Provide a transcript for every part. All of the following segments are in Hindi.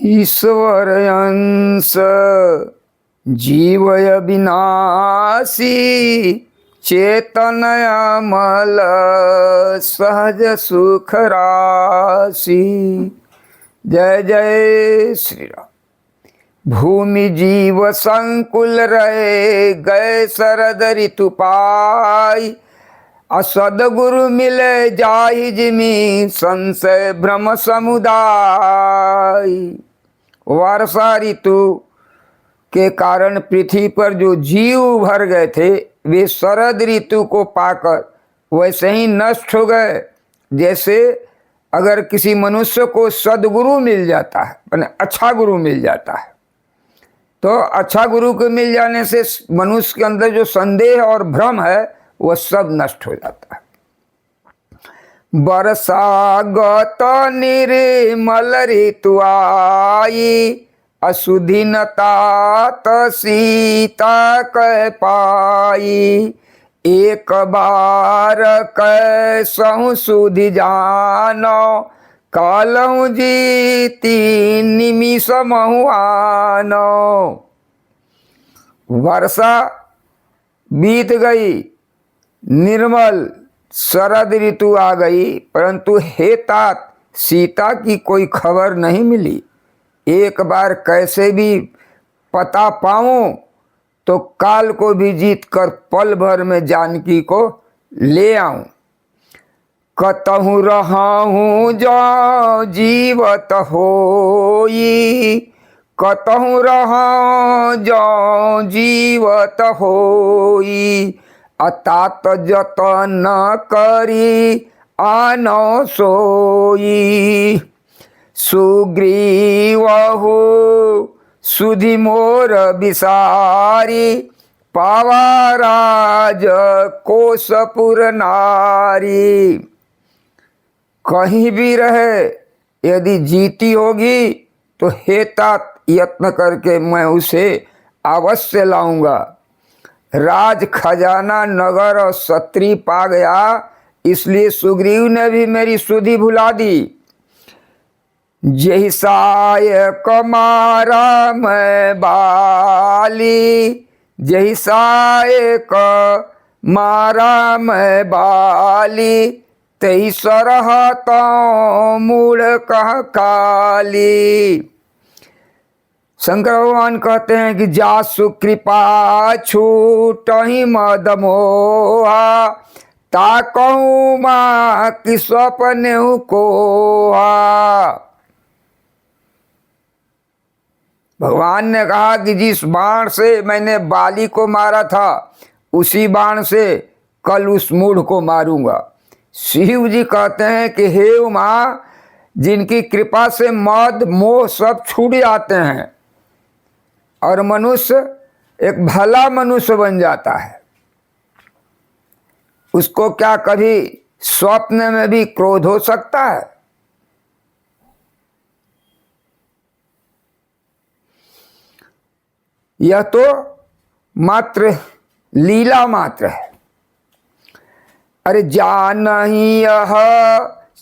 ईश्वर अंश जीवय विनाशी चेतन अमल सहज सुख राशि। जय जय श्री राम। भूमि जीव संकुल रहे गए शरद ऋतु पाई। असदगुरु मिले जाहि जिमि संशय भ्रम समुदाय। वर्षा ऋतु के कारण पृथ्वी पर जो जीव भर गए थे वे शरद ऋतु को पाकर वैसे ही नष्ट हो गए। जैसे अगर किसी मनुष्य को सदगुरु मिल जाता है, माने अच्छा गुरु मिल जाता है, तो अच्छा गुरु को मिल जाने से मनुष्य के अंदर जो संदेह और भ्रम है वह सब नष्ट हो जाता है। बरसा गत निर्मल ऋतु आई। अशुद्धि न तात सीता कह पाई। एक बार कैसहु सुधि जानो कालहु जीती निमिष महुआनो। वर्षा बीत गई, निर्मल शरद ऋतु आ गई, परंतु हे तात सीता की कोई खबर नहीं मिली। एक बार कैसे भी पता पाऊं तो काल को भी जीत कर पल भर में जानकी को ले आऊं। कतहु रहूं जो जीवत होई। कतहु रहूं जो जीवत होई। अतात जतन करी आनो सोई। सुग्रीवहु सुधि मोर बिसारी। पावा राज कोशपुर नारी। कहीं भी रहे यदि जीती होगी तो हे तात यत्न करके मैं उसे अवश्य लाऊंगा। राज खजाना नगर और छत्री पा गया, इसलिए सुग्रीव ने भी मेरी सुधि भुला दी। जहि सायक मारा मैं बाली। जहि सायक मारा मैं बाली। तई सरहत मूढ़ कह काली। शंकर भगवान कहते हैं कि जासु कृपा छूटहि मद मोहा। ताकहु माँ कि स्वप्नेहु कोहा। भगवान ने कहा कि जिस बाण से मैंने बाली को मारा था उसी बाण से कल उस मूढ़ को मारूंगा। शिव जी कहते हैं कि हे उमा, जिनकी कृपा से मद मोह सब छूट जाते हैं और मनुष्य एक भला मनुष्य बन जाता है, उसको क्या कभी स्वप्न में भी क्रोध हो सकता है? यह तो मात्र लीला मात्र है। अरे जानहि यह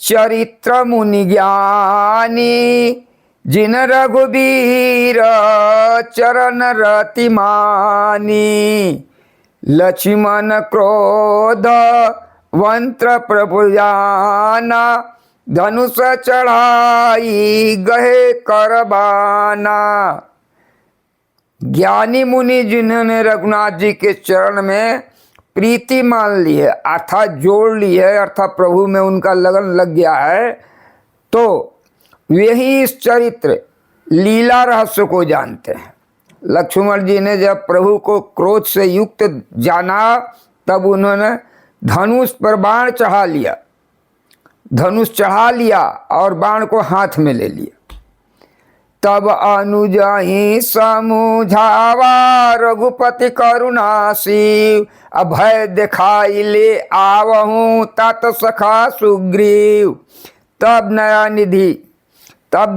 चरित्र मुनि ज्ञानी। जिन रघुबीर चरण रति मानी। लक्ष्मण क्रोध वंत्र प्रभु जाना। धनुष चढ़ाई गहे करबाना। ज्ञानी मुनि जिन्होंने रघुनाथ जी के चरण में प्रीति मान ली है, अर्थात जोड़ ली है, अर्थात प्रभु में उनका लगन लग गया है, तो यही इस चरित्र लीला रहस्य को जानते हैं। लक्ष्मण जी ने जब प्रभु को क्रोध से युक्त जाना तब उन्होंने धनुष पर बाण चढ़ा लिया। धनुष चढ़ा लिया और बाण को हाथ में ले लिया। तब अनुजहि समुझावा रघुपति करुणासी। अभय दिखाई ले आवहूँ तात सखा सुग्रीव। तब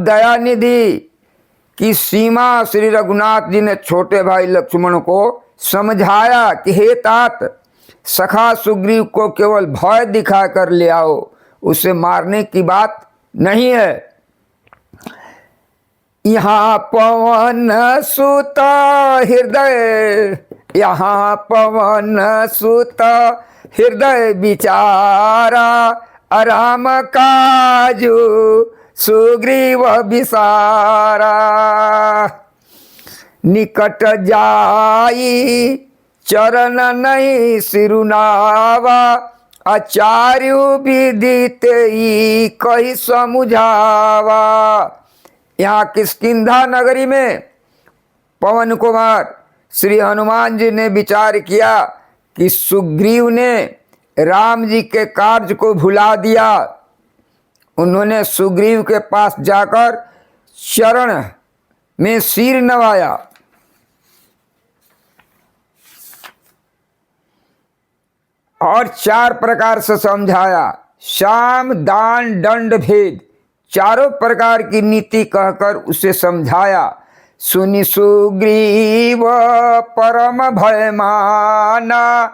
दया निधि की सीमा श्री रघुनाथ जी ने छोटे भाई लक्ष्मण को समझाया कि हे तात, सखा सुग्रीव को केवल भय दिखा कर ले आओ, उसे मारने की बात नहीं है। यहाँ पवन सुत हृदय, यहाँ पवन सुत हृदय विचारा, राम काजू सुग्रीव विसारा। निकट जाई चरण नहीं सिरुनावा, आचार्य विदित कही समुझावा। यहाँ किष्किंधा नगरी में पवन कुमार श्री हनुमान जी ने विचार किया कि सुग्रीव ने राम जी के कार्य को भुला दिया। उन्होंने सुग्रीव के पास जाकर चरण में सिर नवाया और 4 प्रकार से समझाया। साम दान दंड भेद चारों प्रकार की नीति कहकर उसे समझाया। सुनि सुग्रीव परम भयमाना,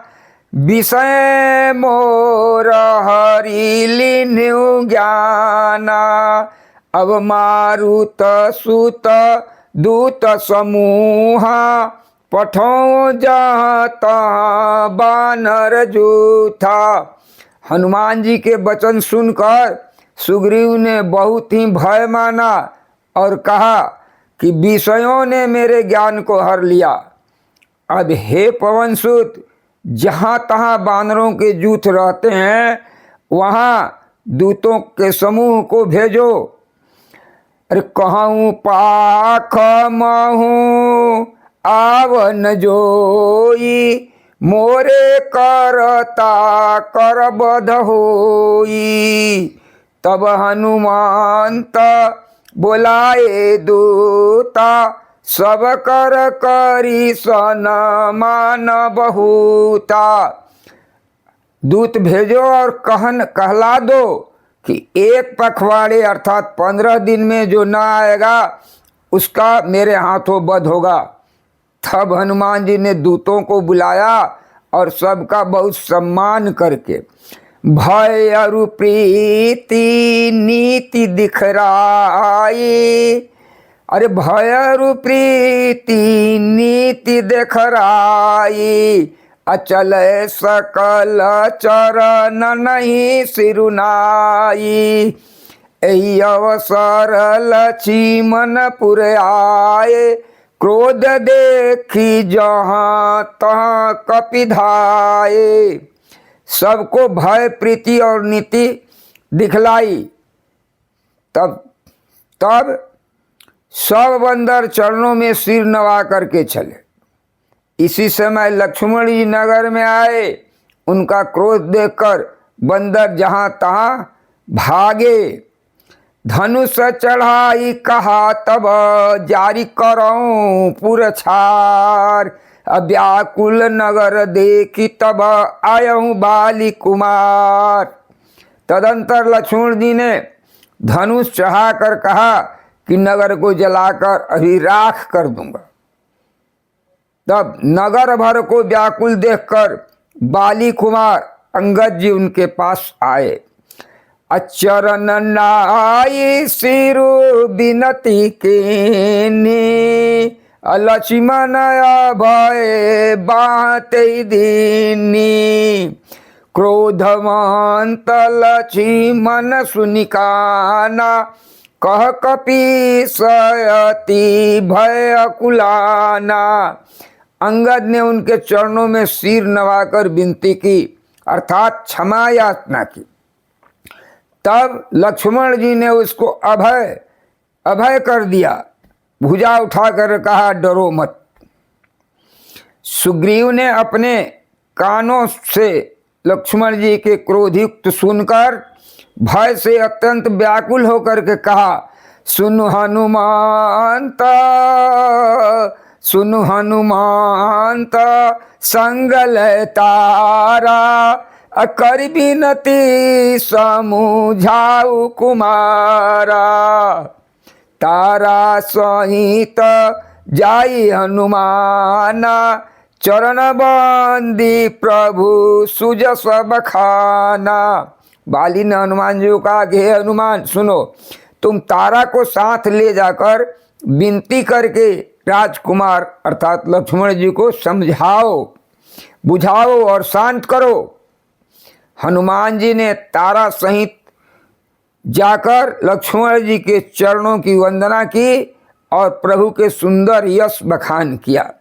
विषय मोर हरि लीन्हु ज्ञाना। अब मारुत सुत दूत समूहा, पठो जहाँ तहाँ बानर जूथा। हनुमान जी के वचन सुनकर सुग्रीव ने बहुत ही भय माना और कहा कि विषयों ने मेरे ज्ञान को हर लिया। अब हे पवनसुत, जहाँ तहाँ बानरों के जूथ रहते हैं वहाँ दूतों के समूह को भेजो। अरे कहूँ पाख महूँ आवन जोई, मोरे करता कर बध होई। तब हनुमंत बोलाए दूता, सब कर करी सन मान बहुता। दूत भेजो और कहला दो कि एक पखवाड़े अर्थात 15 दिन में जो ना आएगा उसका मेरे हाथों वध होगा। तब हनुमान जी ने दूतों को बुलाया और सबका बहुत सम्मान करके भय अरु प्रीति नीति दिखराई। अरे भय अरु प्रीति नीति दिखराई, अचल सकल चरण नहीं सिरुनाई। एहि अवसर लक्ष्मणपुर आए, क्रोध देखी जहाँ तहाँ कपिधाए। सबको भय प्रीति और नीति दिखलाई। तब सब बंदर चरणों में सिर नवा करके चले। इसी समय लक्ष्मण जी नगर में आए। उनका क्रोध देखकर बंदर जहाँ तहाँ भागे। धनुष चढ़ाई कहा तब जारी करऊं पुरछार। व्याकुल नगर देखी तब आयऊं बाली कुमार। तदंतर लक्ष्मण जी ने धनुष चढ़ा कर कहा कि नगर को जलाकर अभी राख कर दूंगा। तब नगर भर को व्याकुल देखकर बाली कुमार अंगद जी उनके पास आए। अचरण नाई सिरु बिनती केनी, लक्ष्मण भय बाते दीनी। क्रोधवंत लक्ष्मण सुनिकाना, कह कपि सयति भय अकुलाना। अंगद ने उनके चरणों में सिर नवाकर विनती की अर्थात क्षमा याचना की। तब लक्ष्मण जी ने उसको अभय कर दिया। भुजा उठाकर कहा डरो मत। सुग्रीव ने अपने कानों से लक्ष्मण जी के क्रोधयुक्त सुनकर भय से अत्यंत व्याकुल होकर के कहा सुनु हनुमंत संगल तारा, कर बिनती समुझाऊ कुमारा। तारा सहित जाई हनुमाना, चरण बंदी प्रभु सुज सब खाना। बाली ने हनुमान जी को कहा कि हे हनुमान सुनो, तुम तारा को साथ ले जाकर विनती करके राजकुमार अर्थात लक्ष्मण जी को समझाओ, बुझाओ और शांत करो। हनुमान जी ने तारा सहित जाकर लक्ष्मण जी के चरणों की वंदना की और प्रभु के सुंदर यश बखान किया।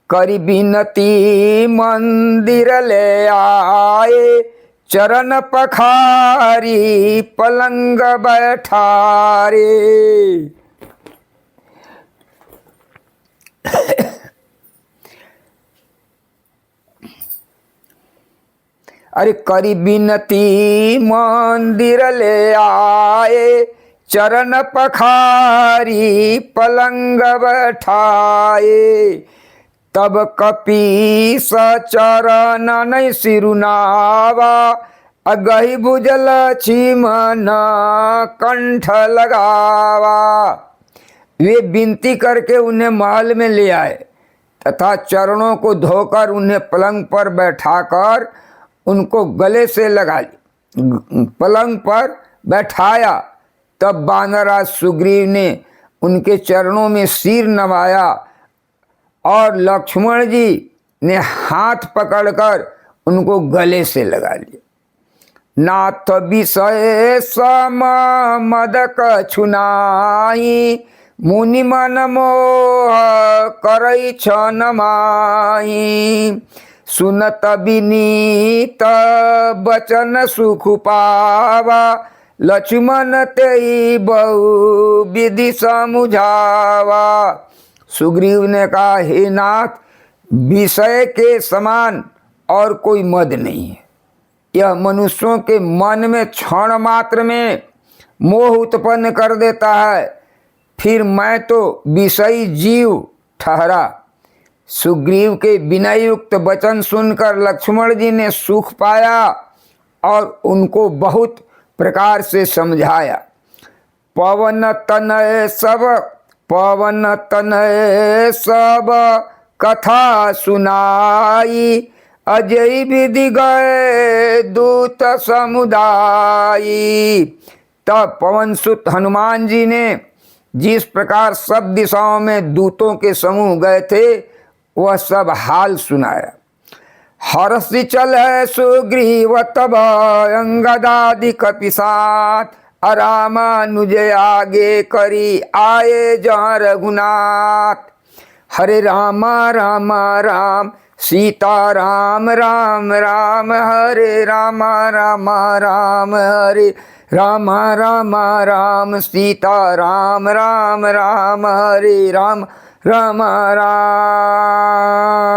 करी बिनती मंदिर ले आए, चरण पखारी पलंग बैठारे। अरे करी बिनती मंदिर ले आए, चरण पखारी पलंग बैठाए। तब कपीस चरण नहीं सिरुनावा, अगहि भुजल चिमन कंठ लगावा। वे विनती करके उन्हें महल में ले आए तथा चरणों को धोकर उन्हें पलंग पर बैठाकर उनको गले से लगा ली, पलंग पर बैठाया। तब वानरराज सुग्रीव ने उनके चरणों में सिर नवाया और लक्ष्मण जी ने हाथ पकड़कर उनको गले से लगा लिया। नाथ विषय सम मद कछुनाई, मुनि मन मोह करई छन माही। सुनत विनीत बचन सुख पावा, लक्ष्मण तेई बहु विधि समुझावा। सुग्रीव ने कहा, हे नाथ, विषय के समान और कोई मद नहीं है। यह मनुष्यों के मन में क्षण मात्र में मोह उत्पन्न कर देता है, फिर मैं तो विषयी जीव ठहरा। सुग्रीव के विनय युक्त वचन सुनकर लक्ष्मण जी ने सुख पाया और उनको बहुत प्रकार से समझाया। पवन तनय सब कथा सुनाई, अजय विधि गए दूत समुदायी। तब पवन सुत हनुमान जी ने जिस प्रकार सब दिशाओं में दूतों के समूह गए थे वह सब हाल सुनाया। हर्षि चल है सुग्रीव तब अंगदादि कपिसात, रामानुज आगे करी आए जहाँ रघुनाथ। हरे राम राम राम सीता राम राम राम, हरे राम राम राम हरे राम राम राम, सीता राम राम राम हरे राम राम राम।